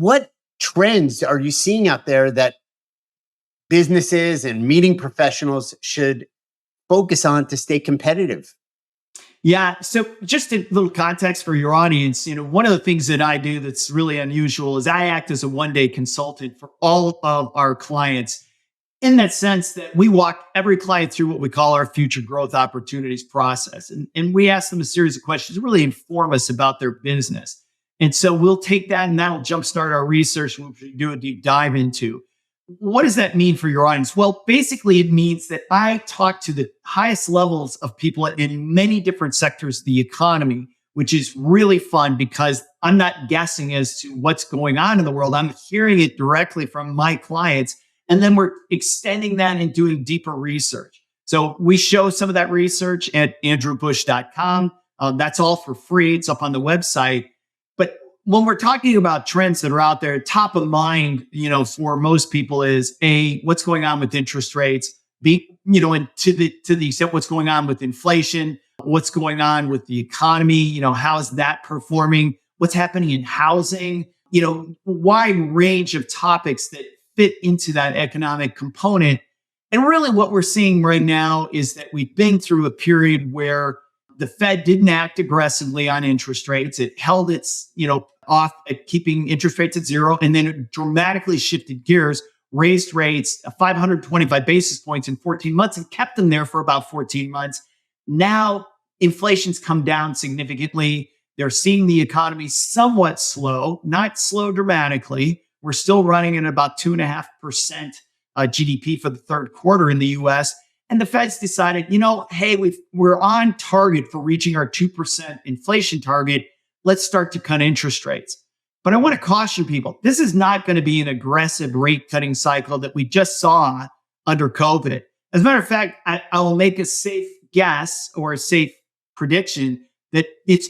what trends are you seeing out there that businesses and meeting professionals should focus on to stay competitive? Yeah. So just a little context for your audience, one of the things that I do that's really unusual is I act as a one-day consultant for all of our clients in that sense that we walk every client through what we call our future growth opportunities process. And we ask them a series of questions to really inform us about their business. And so we'll take that and that'll jumpstart our research, which we do a deep dive into. What does that mean for your audience? Well, basically, it means that I talk to the highest levels of people in many different sectors of the economy, which is really fun because I'm not guessing as to what's going on in the world. I'm hearing it directly from my clients. And then we're extending that and doing deeper research. So we show some of that research at andrewbusch.com. That's all for free. It's up on the website. But when we're talking about trends that are out there, top of mind, for most people is what's going on with interest rates, and to the extent what's going on with inflation, what's going on with the economy, how's that performing, what's happening in housing, wide range of topics that fit into that economic component. And really what we're seeing right now is that we've been through a period where the Fed didn't act aggressively on interest rates. It held its, off at keeping interest rates at zero, and then it dramatically shifted gears, raised rates 525 basis points in 14 months and kept them there for about 14 months. Now inflation's come down significantly. They're seeing the economy somewhat slow, not slow dramatically. We're still running at about 2.5% GDP for the third quarter in the US. And the Fed's decided, hey, we're on target for reaching our 2% inflation target. Let's start to cut interest rates. But I want to caution people, this is not going to be an aggressive rate cutting cycle that we just saw under COVID. As a matter of fact, I will make a safe guess or a safe prediction that it's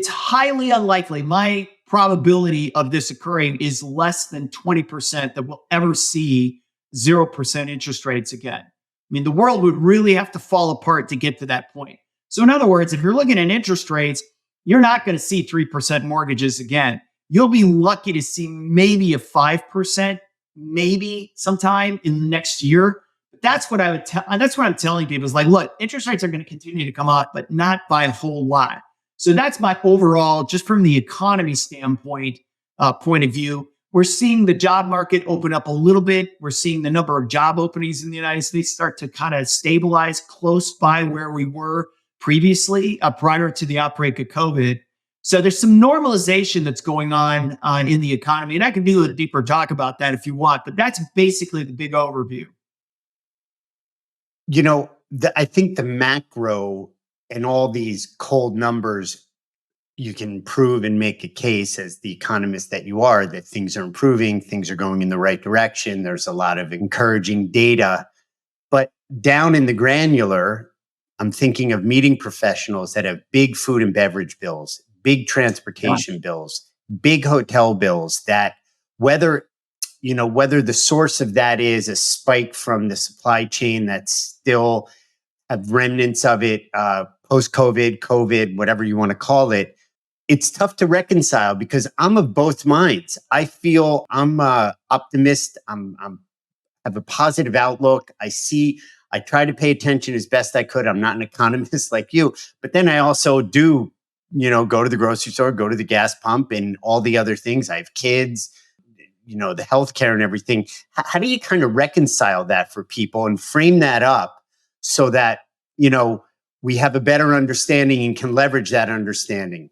highly unlikely. My probability of this occurring is less than 20% that we'll ever see 0% interest rates again. I mean, the world would really have to fall apart to get to that point. So in other words, if you're looking at interest rates, you're not going to see 3% mortgages again. You'll be lucky to see maybe a 5%, maybe sometime in the next year. But that's what I would tell. That's what I'm telling people is like, look, interest rates are going to continue to come up, but not by a whole lot. So that's my overall, just from the economy standpoint, point of view. We're seeing the job market open up a little bit. We're seeing the number of job openings in the United States start to kind of stabilize close by where we were previously, prior to the outbreak of COVID. So there's some normalization that's going on in the economy. And I can do a deeper talk about that if you want, but that's basically the big overview. I think the macro and all these cold numbers, you can prove and make a case as the economist that you are, that things are improving, things are going in the right direction. There's a lot of encouraging data. But down in the granular, I'm thinking of meeting professionals that have big food and beverage bills, big transportation bills, big hotel bills, that whether the source of that is a spike from the supply chain that's still have remnants of it, post-COVID, COVID, whatever you want to call it. It's tough to reconcile because I'm of both minds. I feel I'm optimist. I'm have a positive outlook. I try to pay attention as best I could. I'm not an economist like you, but then I also do, go to the grocery store, go to the gas pump and all the other things. I have kids, the healthcare and everything. How do you kind of reconcile that for people and frame that up so that, we have a better understanding and can leverage that understanding?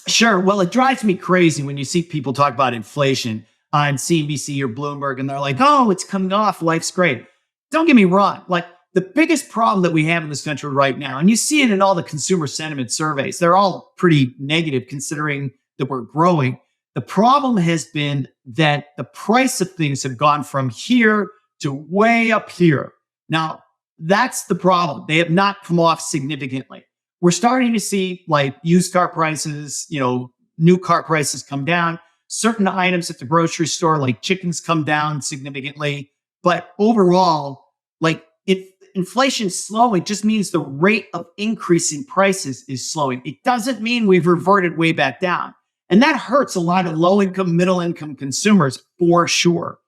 Sure. Well, it drives me crazy when you see people talk about inflation on CNBC or Bloomberg, and they're like, oh, it's coming off. Life's great. Don't get me wrong. Like the biggest problem that we have in this country right now, and you see it in all the consumer sentiment surveys, they're all pretty negative considering that we're growing. The problem has been that the price of things have gone from here to way up here. Now, that's the problem. They have not come off significantly. We're starting to see like used car prices, new car prices come down. Certain items at the grocery store, like chickens, come down significantly. But overall, like if inflation's slowing, it just means the rate of increase in prices is slowing. It doesn't mean we've reverted way back down. And that hurts a lot of low income, middle income consumers for sure.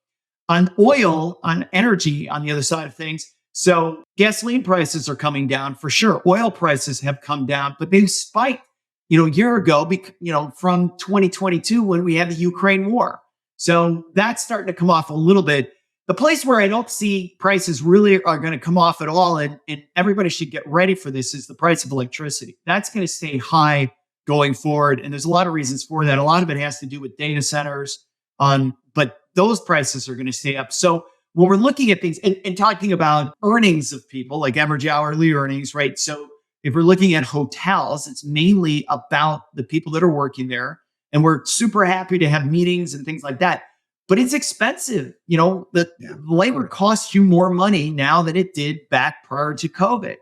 On oil, on energy, on the other side of things. So gasoline prices are coming down for sure. Oil prices have come down, but they spiked, a year ago, from 2022 when we had the Ukraine war. So that's starting to come off a little bit. The place where I don't see prices really are going to come off at all, and everybody should get ready for this, is the price of electricity. That's going to stay high going forward. And there's a lot of reasons for that. A lot of it has to do with data centers, but those prices are going to stay up. So when we're looking at things and talking about earnings of people, like average hourly earnings, right? So if we're looking at hotels, it's mainly about the people that are working there. And we're super happy to have meetings and things like that. But it's expensive. The labor costs you more money now than it did back prior to COVID.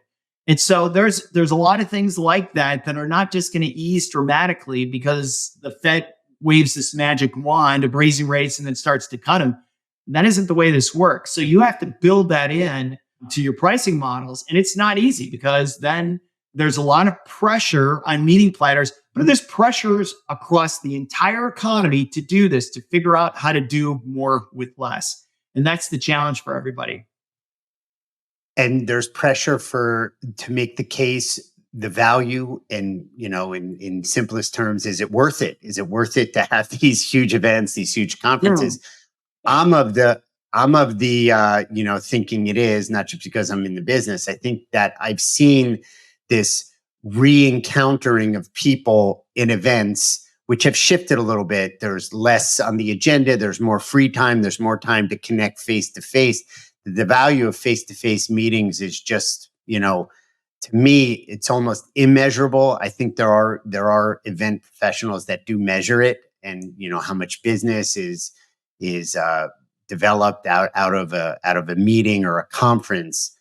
And so there's a lot of things like that are not just going to ease dramatically because the Fed waves this magic wand of raising rates and then starts to cut them. That isn't the way this works. So you have to build that in to your pricing models. And it's not easy because then there's a lot of pressure on meeting planners, but there's pressures across the entire economy to do this, to figure out how to do more with less. And that's the challenge for everybody. And there's pressure to make the case, the value, and in simplest terms, is it worth it? Is it worth it to have these huge events, these huge conferences? I'm of the thinking it is, not just because I'm in the business. I think that I've seen this re-encountering of people in events which have shifted a little bit. There's less on the agenda. There's more free time. There's more time to connect face to face. The value of face-to-face meetings is just, to me, it's almost immeasurable. I think there are event professionals that do measure it, and how much business is developed out of a meeting or a conference.